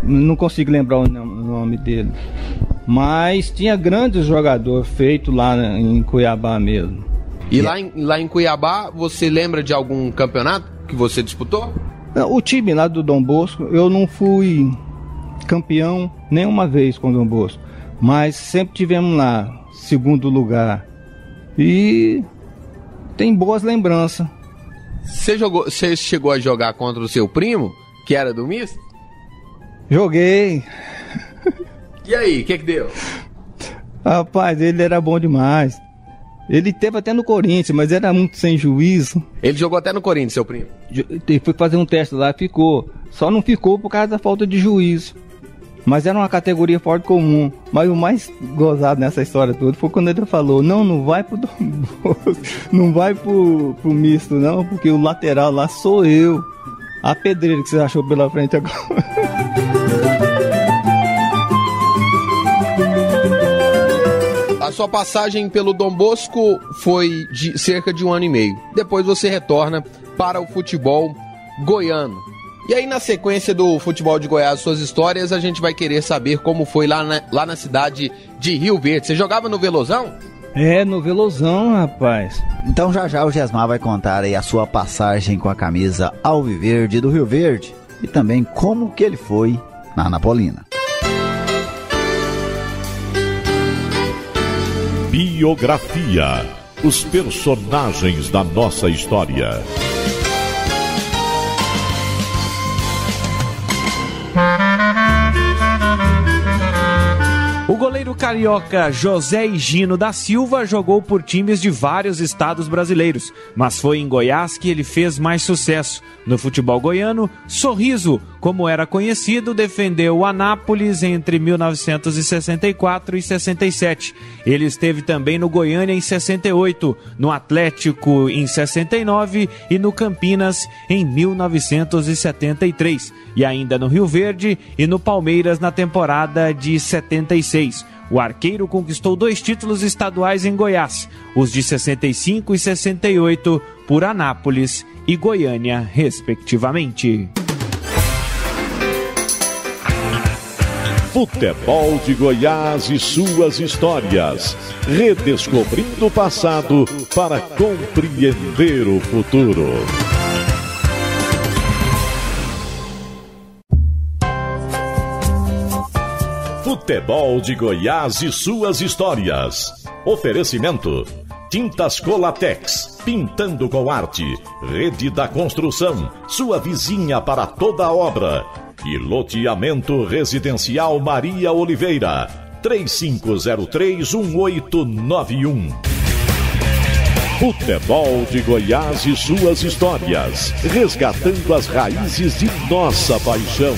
Não consigo lembrar o nome dele. Mas tinha grandes jogadores feitos lá em Cuiabá mesmo. E lá em Cuiabá, você lembra de algum campeonato que você disputou? O time lá do Dom Bosco, eu não fui campeão nenhuma vez com o Dom Bosco. Mas sempre tivemos lá, segundo lugar. E tem boas lembranças. Você chegou a jogar contra o seu primo, que era do misto? Joguei. E aí, o que deu? Rapaz, ele era bom demais. Ele teve até no Corinthians, mas era muito sem juízo. Ele jogou até no Corinthians, seu primo? Foi fazer um teste lá, ficou. Só não ficou por causa da falta de juízo. Mas era uma categoria fora de comum. Mas o mais gozado nessa história toda foi quando ele falou: não vai pro Dom Bosco, não vai pro misto não, porque o lateral lá sou eu. A pedreira que você achou pela frente agora. A sua passagem pelo Dom Bosco foi de cerca de 1 ano e meio. Depois você retorna para o futebol goiano. E aí, na sequência do futebol de Goiás, suas histórias, a gente vai querer saber como foi lá na cidade de Rio Verde. Você jogava no Velozão? No Velozão, rapaz. Então já o Gesmar vai contar aí a sua passagem com a camisa alviverde do Rio Verde e também como que ele foi na Anapolina. Biografia. Os personagens da nossa história. O goleiro carioca José Higino da Silva jogou por times de vários estados brasileiros, mas foi em Goiás que ele fez mais sucesso. No futebol goiano, Sorriso, como era conhecido, defendeu o Anápolis entre 1964 e 67. Ele esteve também no Goiânia em 68, no Atlético em 69 e no Campinas em 1973. E ainda no Rio Verde e no Palmeiras na temporada de 76. O arqueiro conquistou 2 títulos estaduais em Goiás, os de 65 e 68, por Anápolis e Goiânia, respectivamente. Futebol de Goiás e suas histórias. Redescobrindo o passado para compreender o futuro. Futebol de Goiás e suas histórias. Oferecimento: Tintas Colatex, pintando com arte. Rede da Construção, sua vizinha para toda obra. E loteamento residencial Maria Oliveira, 3503-1891. Futebol de Goiás e suas histórias, resgatando as raízes de nossa paixão.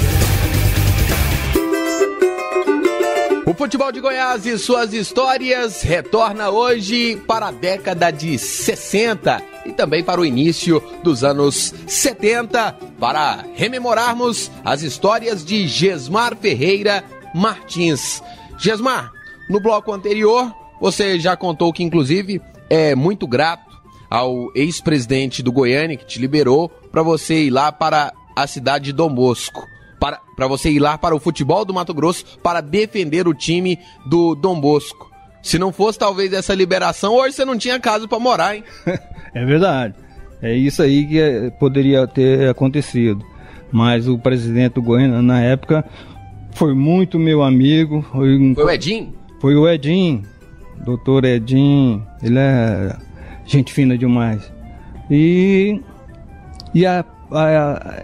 O futebol de Goiás e suas histórias retorna hoje para a década de 60 e também para o início dos anos 70, para rememorarmos as histórias de Gesmar Ferreira Martins. Gesmar, no bloco anterior, você já contou que, inclusive, é muito grato ao ex-presidente do Goiânia que te liberou para você ir lá para a cidade de Dom Bosco. Para você ir lá para o futebol do Mato Grosso para defender o time do Dom Bosco. Se não fosse talvez essa liberação, hoje você não tinha casa para morar, hein? É verdade. É isso aí que poderia ter acontecido. Mas o presidente do Goiânia na época foi muito meu amigo. Foi o Edinho? Foi o Edinho, doutor Edinho. Ele é gente fina demais.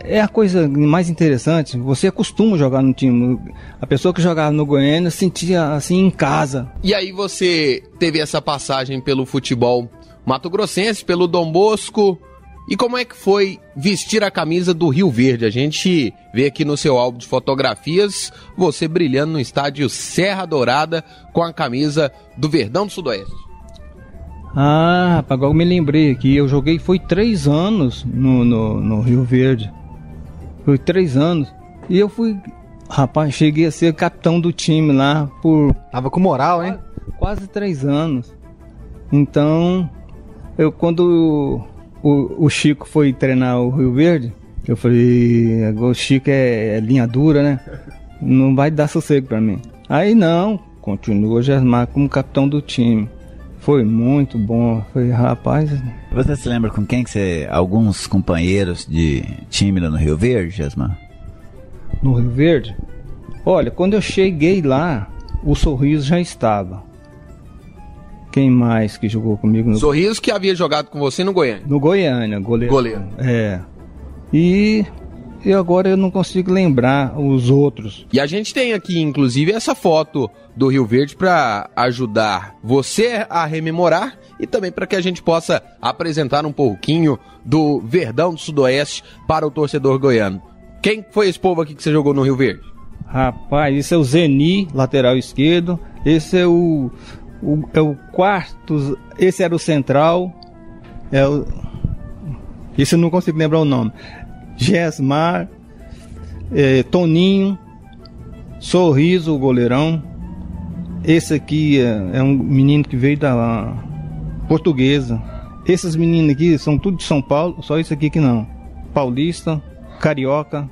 É a coisa mais interessante, você costuma jogar no time. A pessoa que jogava no Goiânia sentia assim em casa. E aí você teve essa passagem pelo futebol mato-grossense, pelo Dom Bosco, E como é que foi vestir a camisa do Rio Verde? A gente vê aqui no seu álbum de fotografias você brilhando no estádio Serra Dourada com a camisa do Verdão do Sudoeste. Ah, rapaz, agora eu me lembrei aqui, eu joguei, foi 3 anos no Rio Verde. Foi 3 anos. E eu fui, rapaz, cheguei a ser capitão do time lá por... Tava com moral, hein? Quase 3 anos. Então, quando o Chico foi treinar o Rio Verde, eu falei, agora o Chico é linha dura, né? Não vai dar sossego pra mim. Aí não, continuou Gesmar como capitão do time. Foi muito bom, foi, rapaz. Você se lembra com quem que você... Alguns companheiros de time lá no Rio Verde, Gesmar? No Rio Verde? Olha, quando eu cheguei lá, o Sorriso já estava. Quem mais que jogou comigo? No... Sorriso que havia jogado com você no Goiânia. No Goiânia, goleiro. É. E agora eu não consigo lembrar os outros. E a gente tem aqui, inclusive, essa foto do Rio Verde para ajudar você a rememorar e também para que a gente possa apresentar um pouquinho do Verdão do Sudoeste para o torcedor goiano. Quem foi esse povo aqui que você jogou no Rio Verde? Rapaz, esse é o Zeni, lateral esquerdo. Esse é o quarto. Esse era o central. Esse eu não consigo lembrar o nome. Gesmar, Toninho, Sorriso, o goleirão. Esse aqui é um menino que veio da Portuguesa. Esses meninos aqui são tudo de São Paulo, só isso aqui que não. Paulista, Carioca,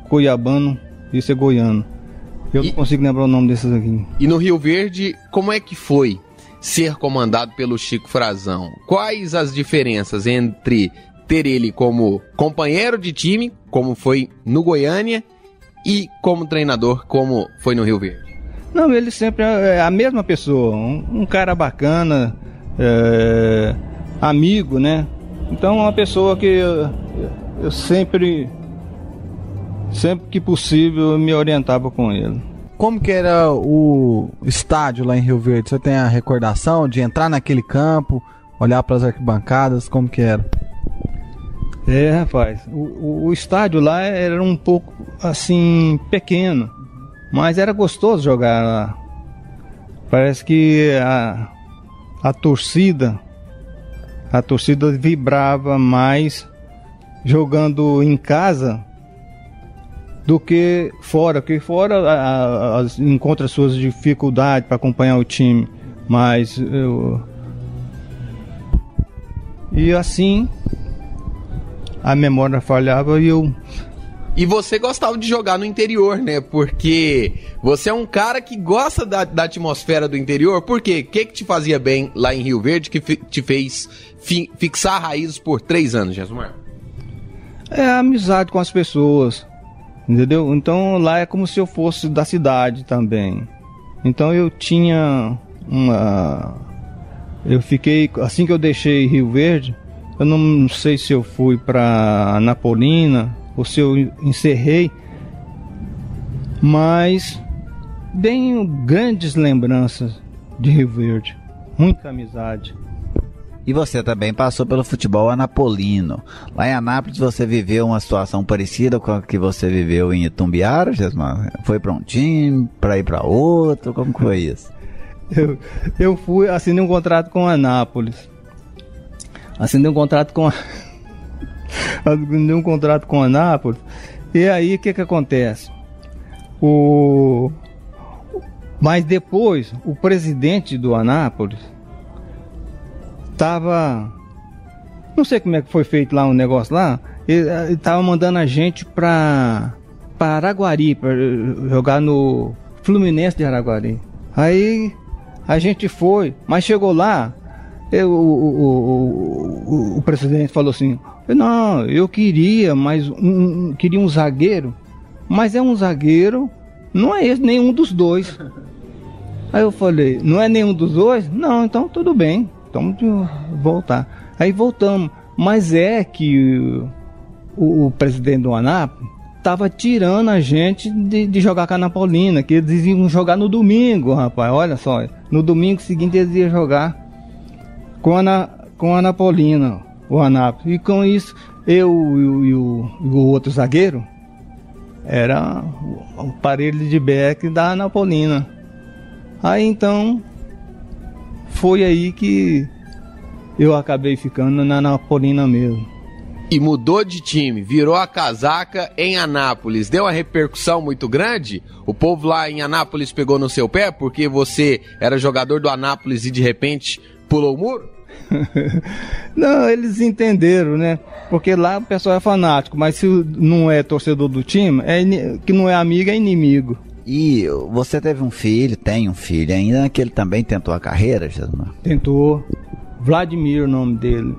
Cuiabano, esse é goiano. Eu não consigo lembrar o nome desses aqui. E no Rio Verde, como é que foi ser comandado pelo Chico Frazão? Quais as diferenças entre ter ele como companheiro de time, como foi no Goiânia, e como treinador, como foi no Rio Verde? Não, ele sempre é a mesma pessoa, um cara bacana, amigo, né? Então, uma pessoa que eu sempre que possível, me orientava com ele. Como que era o estádio lá em Rio Verde? Você tem a recordação de entrar naquele campo, olhar para as arquibancadas, como que era? Rapaz, o estádio lá era um pouco, assim, pequeno, mas era gostoso jogar lá. Parece que a torcida vibrava mais jogando em casa do que fora, porque fora encontra suas dificuldades para acompanhar o time, mas e assim a memória falhava E você gostava de jogar no interior, né? Porque você é um cara que gosta da atmosfera do interior. Por quê? O que te fazia bem lá em Rio Verde que te fez fixar raízes por 3 anos, Gesmar? É a amizade com as pessoas, entendeu? Então lá é como se eu fosse da cidade também. Então eu tinha eu fiquei, assim que eu deixei Rio Verde, eu não sei se eu fui para Anapolina ou se eu encerrei, mas tenho grandes lembranças de Rio Verde, muita amizade. E você também passou pelo futebol anapolino. Lá em Anápolis você viveu uma situação parecida com a que você viveu em Itumbiara, Gesmar? Foi para um time, para ir para outro? Como que foi isso? Eu fui, assinei um contrato com Anápolis. Assinei um contrato com Anápolis. E aí o que acontece? Mas depois o presidente do Anápolis tava, não sei como é que foi feito lá um negócio lá, ele tava mandando a gente para Araguari, para jogar no Fluminense de Araguari. Aí a gente foi, mas chegou lá, o presidente falou assim: não, eu queria, mas queria um zagueiro, mas é um zagueiro, não é esse, nenhum dos dois. Aí eu falei: não é nenhum dos dois? Não, então tudo bem, vamos voltar. Aí voltamos, mas é que o presidente do Anápolis estava tirando a gente de jogar com a Anapolina, que eles iam jogar no domingo, rapaz, olha só, no domingo seguinte eles iam jogar com a Anapolina. o Anápolis. E com isso, eu e o outro zagueiro era o parelho de beck da Anapolina. Aí então foi aí que eu acabei ficando na Anapolina mesmo. E mudou de time, virou a casaca em Anápolis. Deu uma repercussão muito grande? O povo lá em Anápolis pegou no seu pé porque você era jogador do Anápolis e de repente pulou o muro? Não, eles entenderam, né? Porque lá o pessoal é fanático, mas se não é torcedor do time, que não é amigo, é inimigo. E você teve um filho, tem um filho ainda, que ele também tentou a carreira, Gesmar? Tentou. Vladimir, o nome dele.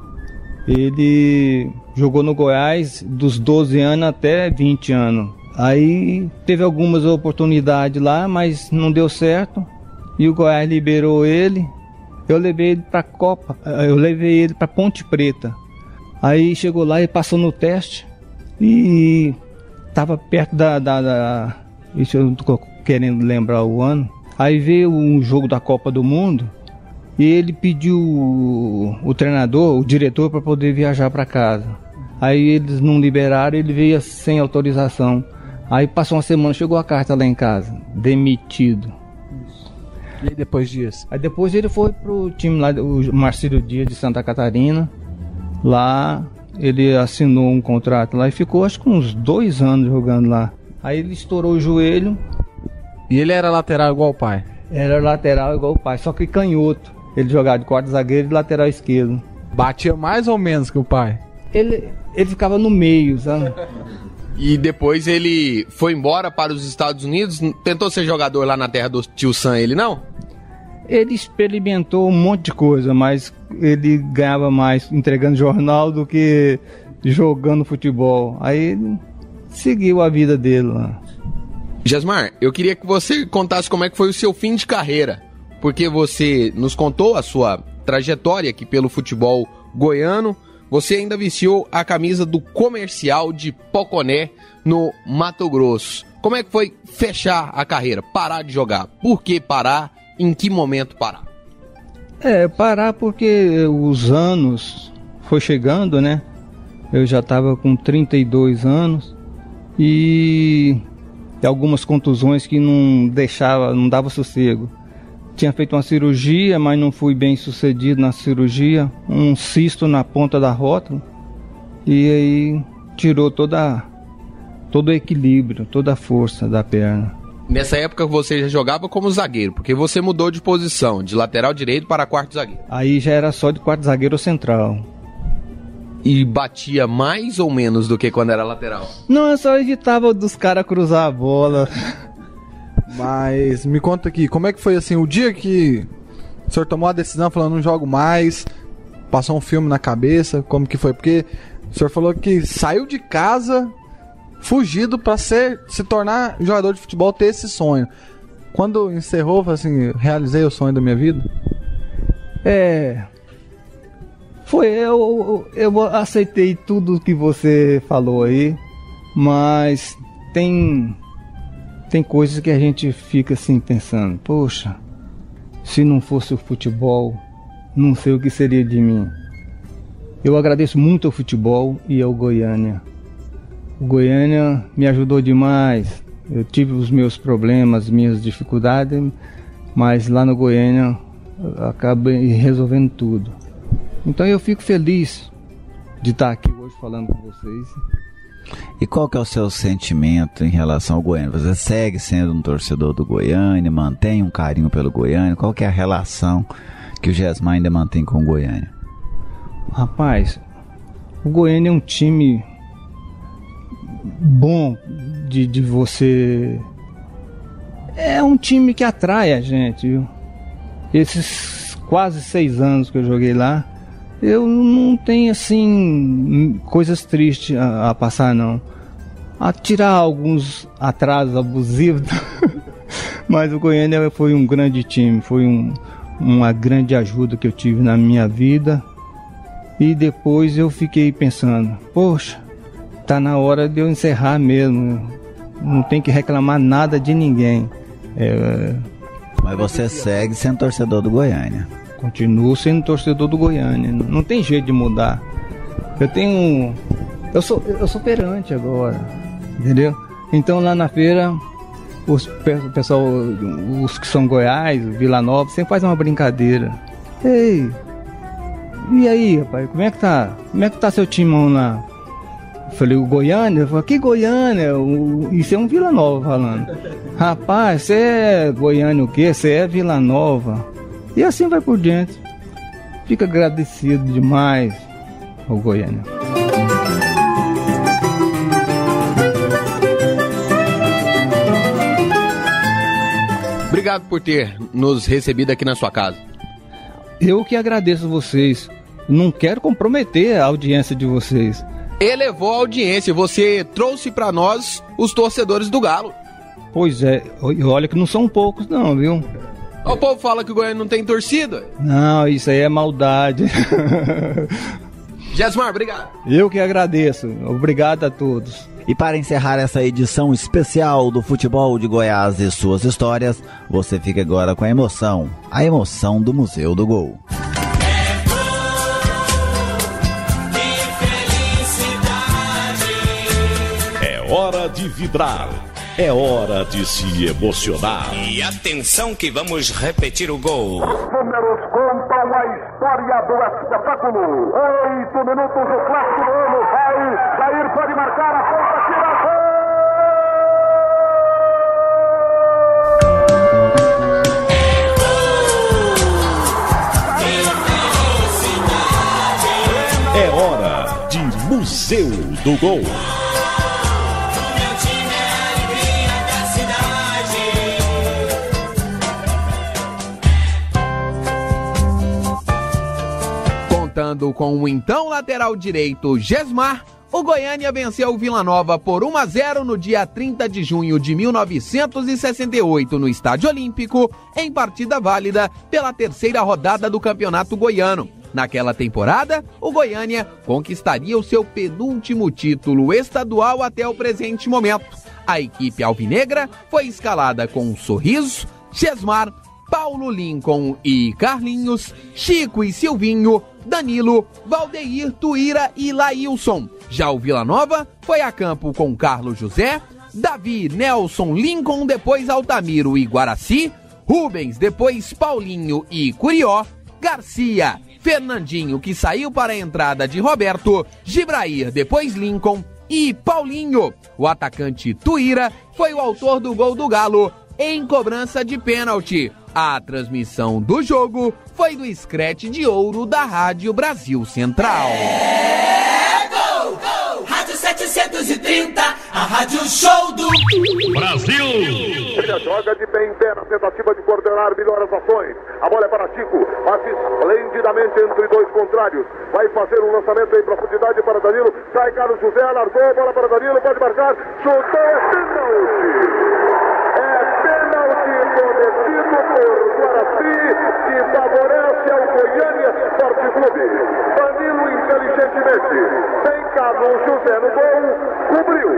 Ele jogou no Goiás dos 12 anos até 20 anos. Aí teve algumas oportunidades lá, mas não deu certo. E o Goiás liberou ele. Eu levei ele pra Copa, eu levei ele pra Ponte Preta. Aí chegou lá e passou no teste. E tava perto isso eu não tô querendo lembrar o ano. Aí veio um jogo da Copa do Mundo. E ele pediu o treinador, o diretor, para poder viajar para casa. Aí eles não liberaram, ele veio sem autorização. Aí passou uma semana, chegou a carta lá em casa, demitido. E aí depois disso? Aí depois ele foi pro time lá, o Marcílio Dias de Santa Catarina. Lá ele assinou um contrato lá e ficou acho que uns 2 anos jogando lá. Aí ele estourou o joelho. E ele era lateral igual o pai? Era lateral igual o pai, só que canhoto. Ele jogava de quarto zagueiro e lateral esquerdo. Batia mais ou menos que o pai? Ele ficava no meio, sabe? E depois ele foi embora para os Estados Unidos, tentou ser jogador lá na terra do tio Sam, ele não? Ele experimentou um monte de coisa, mas ele ganhava mais entregando jornal do que jogando futebol. Aí ele seguiu a vida dele lá. Gesmar, eu queria que você contasse como é que foi o seu fim de carreira, porque você nos contou a sua trajetória aqui pelo futebol goiano. Você ainda vestiu a camisa do Comercial de Poconé, no Mato Grosso. Como é que foi fechar a carreira, parar de jogar? Por que parar? Em que momento parar? Parar porque os anos foi chegando, né? Eu já estava com 32 anos e algumas contusões que não dava sossego. Tinha feito uma cirurgia, mas não fui bem sucedido na cirurgia. Um cisto na ponta da rótula. E aí tirou todo o equilíbrio, toda a força da perna. Nessa época você já jogava como zagueiro, porque você mudou de posição, de lateral direito para quarto zagueiro. Aí já era só de quarto zagueiro central. E batia mais ou menos do que quando era lateral? Não, eu só evitava dos caras cruzar a bola. Mas me conta aqui, como é que foi assim, o dia que o senhor tomou a decisão falando não jogo mais, passou um filme na cabeça, como que foi? Porque o senhor falou que saiu de casa fugido para se tornar jogador de futebol, ter esse sonho. Quando encerrou, falou assim, realizei o sonho da minha vida? Eu aceitei tudo que você falou aí, mas tem coisas que a gente fica assim pensando, poxa, se não fosse o futebol, não sei o que seria de mim. Eu agradeço muito ao futebol e ao Goiânia. O Goiânia me ajudou demais. Eu tive os meus problemas, minhas dificuldades, mas lá no Goiânia eu acabei resolvendo tudo. Então eu fico feliz de estar aqui hoje falando com vocês. E qual que é o seu sentimento em relação ao Goiânia? Você segue sendo um torcedor do Goiânia, mantém um carinho pelo Goiânia? Qual que é a relação que o Gesmar ainda mantém com o Goiânia? Rapaz, o Goiânia é um time bom de você... É um time que atrai a gente, viu? Esses quase 6 anos que eu joguei lá, eu não tenho, assim, coisas tristes a passar, não. A tirar alguns atrasos abusivos, mas o Goiânia foi um grande time, foi uma grande ajuda que eu tive na minha vida. E depois eu fiquei pensando, poxa, tá na hora de eu encerrar mesmo, não tem que reclamar nada de ninguém. Mas você segue sendo torcedor do Goiânia? Continuo sendo torcedor do Goiânia, não tem jeito de mudar. Eu sou feirante agora, entendeu? Então lá na feira, o pessoal, os que são Goiás, Vila Nova, sempre faz uma brincadeira. Ei, e aí, rapaz, como é que tá seu timão lá? Eu falei, o Goiânia? Eu falei, que Goiânia? Isso é um Vila Nova falando. Rapaz, você é Goiânia o quê? Você é Vila Nova. E assim vai por diante. Fica agradecido demais ao Goiânia. Obrigado por ter nos recebido aqui na sua casa. Eu que agradeço vocês. Não quero comprometer a audiência de vocês. Elevou a audiência, você trouxe pra nós os torcedores do Galo. Pois é, olha que não são poucos não, viu? O povo fala que o Goiânia não tem torcida. Não, isso aí é maldade. Jesmar, obrigado. Eu que agradeço, obrigado a todos. E para encerrar essa edição especial do Futebol de Goiás e suas histórias, você fica agora com a emoção do Museu do Gol. Hora de vibrar, é hora de se emocionar. E atenção que vamos repetir o gol. Os números contam a história do espetáculo. 8 minutos, o clássico do ano. Vai, Jair pode marcar, a ponta, tira gol! É hora de Museu do Gol. Contando com o então lateral direito Jesmar, o Goiânia venceu o Vila Nova por 1-0 no dia 30 de junho de 1968 no Estádio Olímpico, em partida válida pela terceira rodada do Campeonato Goiano. Naquela temporada, o Goiânia conquistaria o seu penúltimo título estadual até o presente momento. A equipe alvinegra foi escalada com Sorriso, Jesmar, Paulo Lincoln e Carlinhos, Chico e Silvinho, Danilo, Valdeir, Tuíra e Laílson. Já o Vila Nova foi a campo com Carlos José, Davi, Nelson, Lincoln, depois Altamiro e Guaraci, Rubens, depois Paulinho e Curió, Garcia, Fernandinho, que saiu para a entrada de Roberto, Gibrair, depois Lincoln e Paulinho. O atacante Tuíra foi o autor do gol do Galo em cobrança de pênalti. A transmissão do jogo foi do escrete de ouro da Rádio Brasil Central. Gol, gol, Rádio 730, a Rádio Show do Brasil. Ele joga de pé em pé na tentativa de coordenar melhor as ações. A bola é para Chico, passa esplendidamente entre dois contrários. Vai fazer um lançamento em profundidade para Danilo. Sai Carlos José, largou a bola para Danilo, pode marcar. Chutou, é pênalti. Cometido por Guaraci, que favorece ao Goiânia Esporte Clube. Danilo inteligentemente, sem Carlos José no gol, cobriu.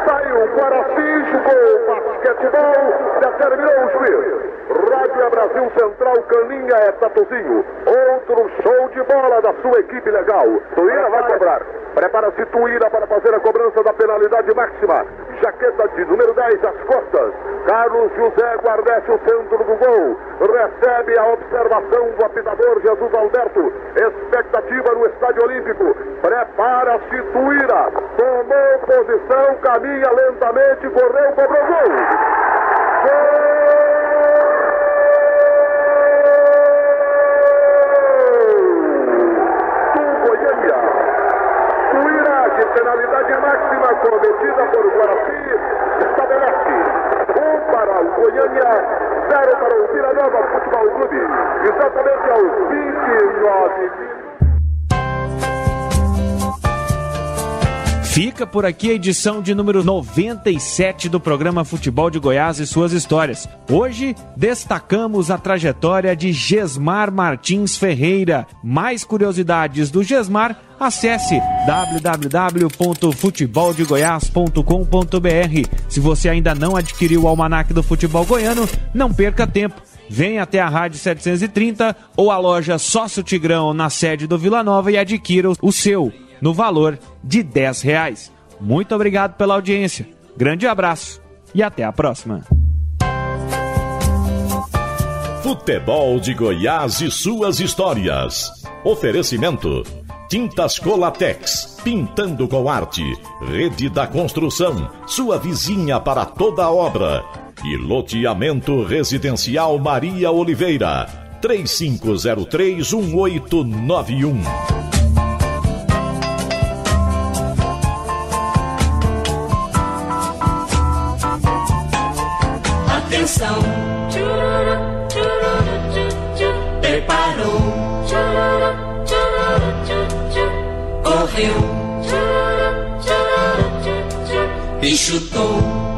Saiu Guaraci, jogou basquetebol, determinou o juiz. Rádio é Brasil Central, Caninha é Tatuzinho. Outro show de bola da sua equipe legal. Tuíra vai cobrar. Prepara-se Tuíra para fazer a cobrança da penalidade máxima. Jaqueta de número 10 às costas. Carlos José guardece o centro do gol. Recebe a observação do apitador Jesus Alberto. Expectativa no Estádio Olímpico. Prepara-se Tuíra. Tomou posição, caminha lentamente, correu, cobrou gol. Gol! Penalidade máxima cometida por Guaraci estabelece 1 para o Goiânia, 0 para o Vila Nova Futebol Clube. Exatamente aos 29 minutos. Fica por aqui a edição de número 97 do programa Futebol de Goiás e suas histórias. Hoje destacamos a trajetória de Jesmar Martins Ferreira. Mais curiosidades do Jesmar? Acesse www.futeboldegoias.com.br. Se você ainda não adquiriu o Almanaque do Futebol Goiano, não perca tempo. Venha até a Rádio 730 ou a loja Sócio Tigrão na sede do Vila Nova e adquira o seu no valor de R$10. Muito obrigado pela audiência. Grande abraço e até a próxima. Futebol de Goiás e suas histórias. Oferecimento: Tintas Colatex, pintando com arte. Rede da Construção, sua vizinha para toda obra. E loteamento residencial Maria Oliveira, 3503-1891. Atenção, preparou, correu e chutou.